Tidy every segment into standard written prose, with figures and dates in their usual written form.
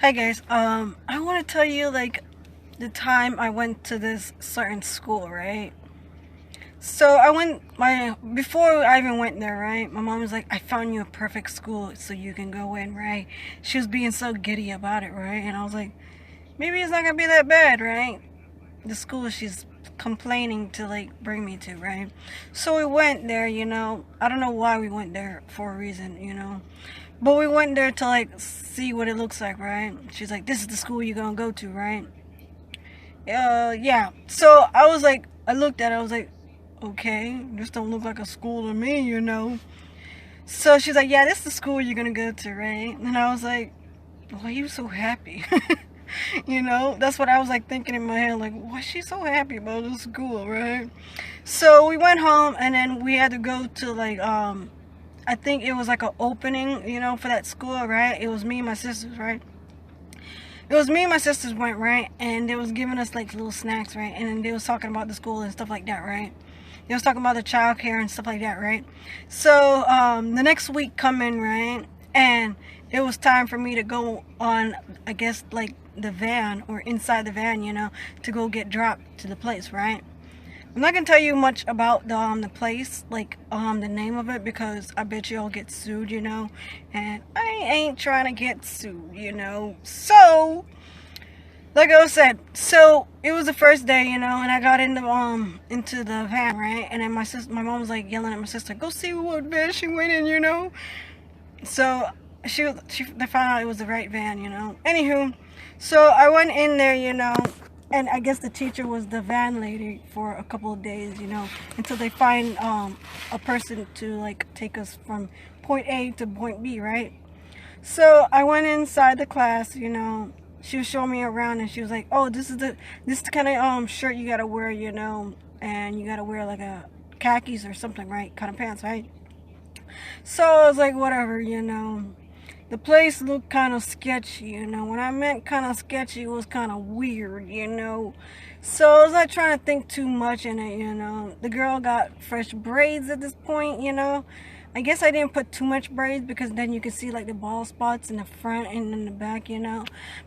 Hi guys, I want to tell you like the time I went to this certain school, right? So I went before I even went there, right? My mom was like, "I found you a perfect school so you can go in," right? She was being so giddy about it, right? And I was like, maybe it's not gonna be that bad, right? The school she's complaining to like bring me to, right? So we went there, I don't know why we went there for a reason. But we went there to like see what it looks like, right? She's like, "This is the school you're gonna go to, right?" Yeah. So I was like, I looked at it, I was like, okay, this don't look like a school to me. So she's like, "Yeah, this is the school you're gonna go to, right?" And I was like, why are you so happy? That's what I was like thinking in my head, like, why is she so happy about this school, right? So we went home and then we had to go to like I think it was like an opening, for that school, right? It was me and my sisters, right? It was me and my sisters went, right? And they was giving us like little snacks, right? And then they was talking about the school and stuff like that, right? They was talking about the child care and stuff like that, right? So the next week come in, right? And it was time for me to go on, I guess, like the van or inside the van, to go get dropped to the place, right? I'm not gonna tell you much about the place, like the name of it, because I bet you'll get sued, and I ain't trying to get sued. So, like I said, so it was the first day, and I got into the van, right, and then my mom was like yelling at my sister, "Go see what van she went in." So they found out it was the right van. Anywho, so I went in there, and I guess the teacher was the van lady for a couple of days, until they find a person to like take us from point A to point B, right? So I went inside the class. She was showing me around, and she was like, "Oh, this is the kind of shirt you gotta wear, and you gotta wear like a khakis or something, right? Kind of pants, right?" So I was like, whatever. The place looked kind of sketchy. When I meant kind of sketchy, it was kind of weird. So I was not trying to think too much in it. The girl got fresh braids at this point. I guess I didn't put too much braids because then you can see like the bald spots in the front and in the back.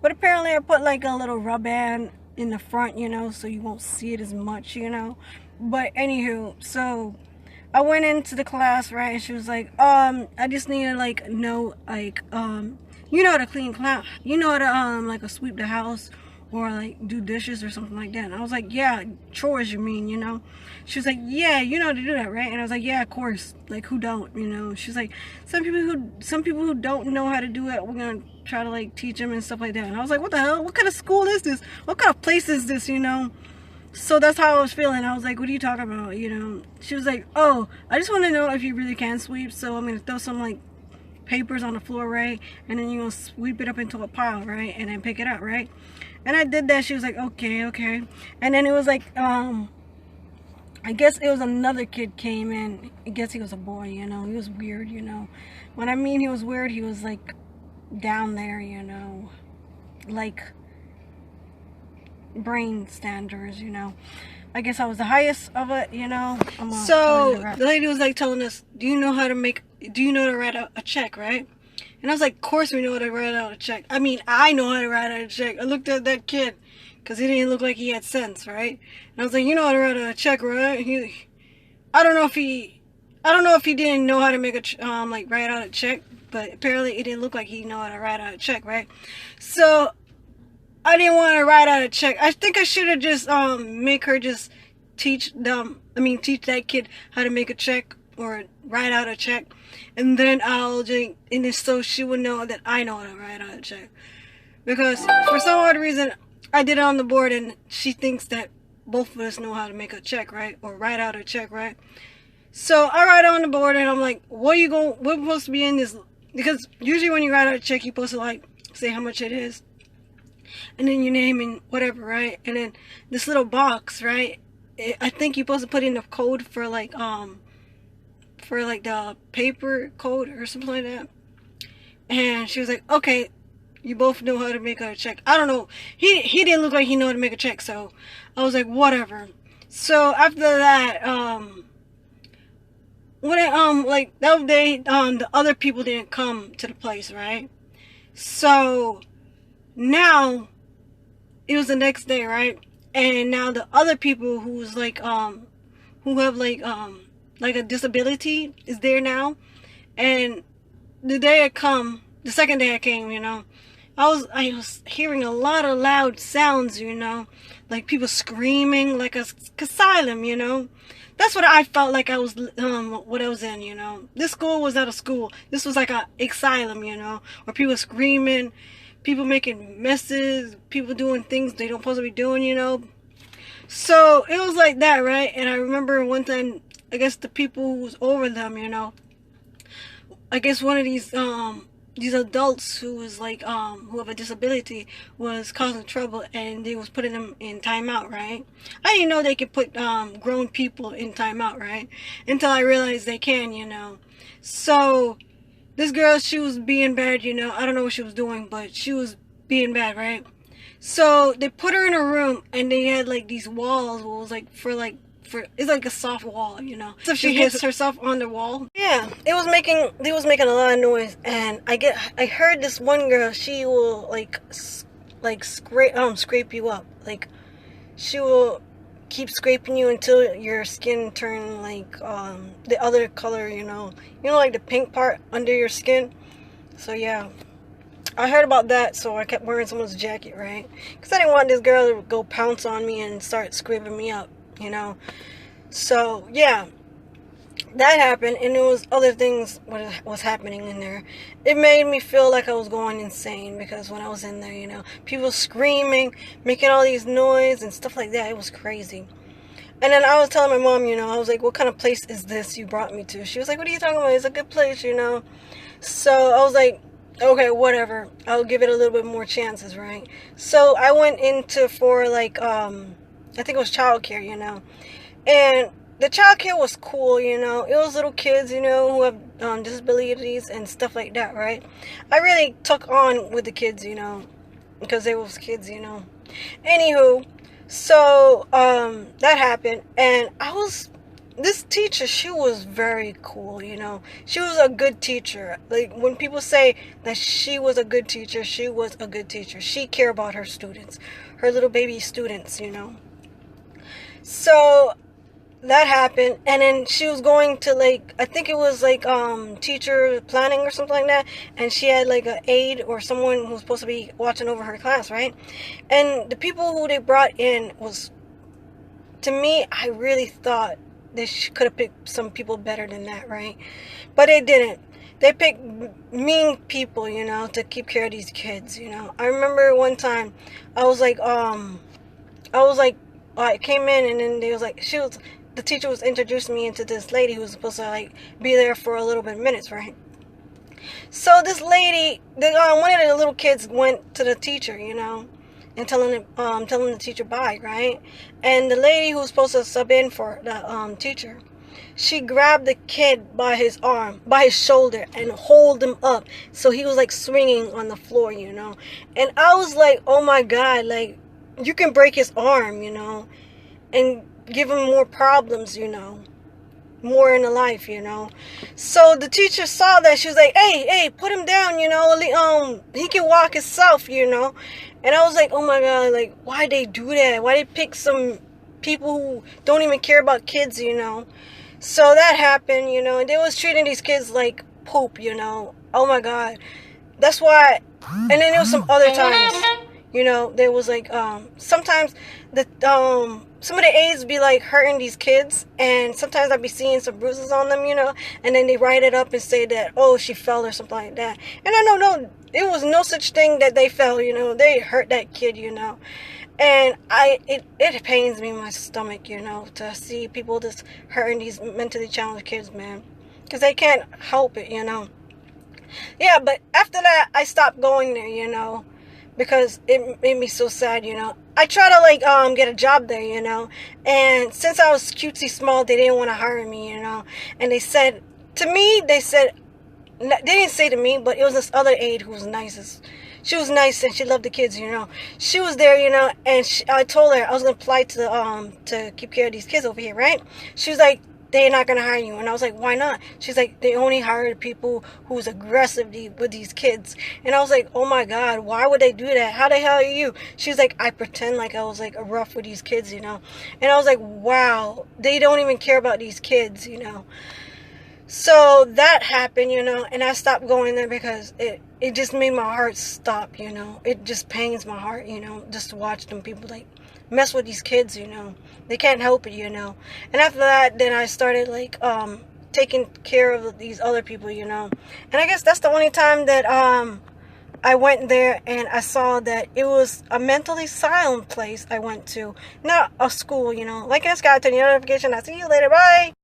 But apparently I put like a little rub band in the front, so you won't see it as much. But anywho, so I went into the class, right, and she was like, I just need to like know like you know how to clean class, you know how to like sweep the house or like do dishes or something like that. And I was like, yeah, chores you mean. She was like, yeah, you know how to do that, right? And I was like, yeah, of course. Like, who don't? She's like, some people who don't know how to do it, we're gonna try to like teach them and stuff like that. And I was like, what the hell? What kind of school is this? What kind of place is this? So that's how I was feeling. I was like, what are you talking about? She was like, oh, I just want to know if you really can sweep. So I'm going to throw some like papers on the floor, right? And then you're going to sweep it up into a pile, right? And then pick it up, right? And I did that. She was like, okay, okay. And then it was like, I guess it was another kid came in. I guess he was a boy. He was weird. When I mean he was weird, he was like down there. Like brain standards. I guess I was the highest of it. So the lady was like telling us, do you know how to write out a check, right? And I was like, of course we know how to write out a check. I mean, I know how to write out a check. I looked at that kid because he didn't look like he had sense, right? And I was like, you know how to write out a check, right? I don't know if he didn't know how to make like write out a check, but apparently it didn't look like he knew how to write out a check, right? So I didn't want to write out a check. I think I should have just make her just teach that kid how to make a check or write out a check, and then so she would know that I know how to write out a check. Because for some odd reason I did it on the board, and she thinks that both of us know how to make a check, right, or write out a check, right? So I write on the board, and I'm like, what's supposed to be in this? Because usually when you write out a check, you're supposed to like say how much it is, and then your name and whatever, right? And then this little box, right? I think you're supposed to put in the code for like the paper code or something like that. And she was like, okay, you both know how to make a check. I don't know. He didn't look like he knew how to make a check, so I was like, whatever. So after that, like that day, the other people didn't come to the place, right? So Now it was the next day, right? And now the other people who's like who have like a disability is there now. And the second day I came, I was hearing a lot of loud sounds, like people screaming, like a asylum, That's what I felt like I was, what I was in, This school was not a school. This was like a asylum, where people screaming, people making messes, people doing things they don't supposed to be doing, So it was like that, right? And I remember one time, I guess the people who was over them, I guess one of these adults who was like who have a disability was causing trouble, and they was putting them in timeout, right? I didn't know they could put grown people in timeout, right? Until I realized they can, So this girl, she was being bad, I don't know what she was doing, but she was being bad, right? So they put her in a room, and they had like these walls. It was like for it's like a soft wall, So if she hits herself on the wall, yeah, they was making a lot of noise. And I heard this one girl. She will scrape you up. Like she will keep scraping you until your skin turn like the other color, like the pink part under your skin. So yeah, I heard about that, so I kept wearing someone's jacket, right? Because I didn't want this girl to go pounce on me and start scraping me up, So yeah, that happened, and there was other things what was happening in there. It made me feel like I was going insane, because when I was in there, people screaming, making all these noise and stuff like that. It was crazy. And then I was telling my mom, I was like, what kind of place is this you brought me to? She was like, what are you talking about? It's a good place, So I was like, okay, whatever. I'll give it a little bit more chances, right? So I went into for like, I think it was childcare, And the childcare was cool, It was little kids, who have disabilities and stuff like that, right? I really took on with the kids, because they was kids, Anywho, so that happened, and this teacher, she was very cool, She was a good teacher. Like when people say that she was a good teacher, she was a good teacher. She cared about her students, her little baby students, So that happened, and then she was going to I think it was teacher planning or something like that, and she had like an aide or someone who was supposed to be watching over her class, right? And the people who they brought in was, to me, I really thought they could have picked some people better than that, right? But they didn't. They picked mean people, to keep care of these kids, I remember one time I came in, and then they was like, the teacher was introducing me into this lady who was supposed to be there for a little bit of minutes, right? So this lady, one of the little kids went to the teacher, and telling the teacher bye, right? And the lady who was supposed to sub in for the teacher, she grabbed the kid by his arm, by his shoulder, and hold him up, so he was swinging on the floor, And I was like, oh my God, you can break his arm, and give him more problems, more in the life, So the teacher saw that. She was like, hey, put him down, he can walk himself, And I was like, oh my God, why they do that? Why they pick some people who don't even care about kids, So that happened, and they was treating these kids like poop, Oh my God. That's why. And then there was some other times, there was sometimes some of the aides be hurting these kids, and sometimes I'd be seeing some bruises on them, and then they write it up and say that, oh, she fell or something like that. And I don't know, it was no such thing that they fell, they hurt that kid, and it pains me in my stomach, to see people just hurting these mentally challenged kids, man, because they can't help it, Yeah, but after that, I stopped going there, because it made me so sad, I tried to get a job there, and since I was cutesy small, they didn't want to hire me, and they said to me, they didn't say to me, but it was this other aide who was nicest. She was nice, and she loved the kids, She was there, and I told her I was gonna apply to keep care of these kids over here, right? She was like, they're not gonna hire you. And I was like, why not? She's like, they only hire people who's aggressive with these kids. And I was like, oh my God, why would they do that? How the hell are you? She's like, I pretend like I was like rough with these kids, you know. And I was like, wow, they don't even care about these kids, you know. So that happened, you know, and I stopped going there because it just made my heart stop, you know. It just pains my heart, you know, just to watch them people like mess with these kids, you know. They can't help it, you know. And after that, then I started like taking care of these other people, you know. And I guess that's the only time that I went there and I saw that it was a mentally silent place I went to, not a school, you know. Like this guy, turn your notification. I'll see you later. Bye.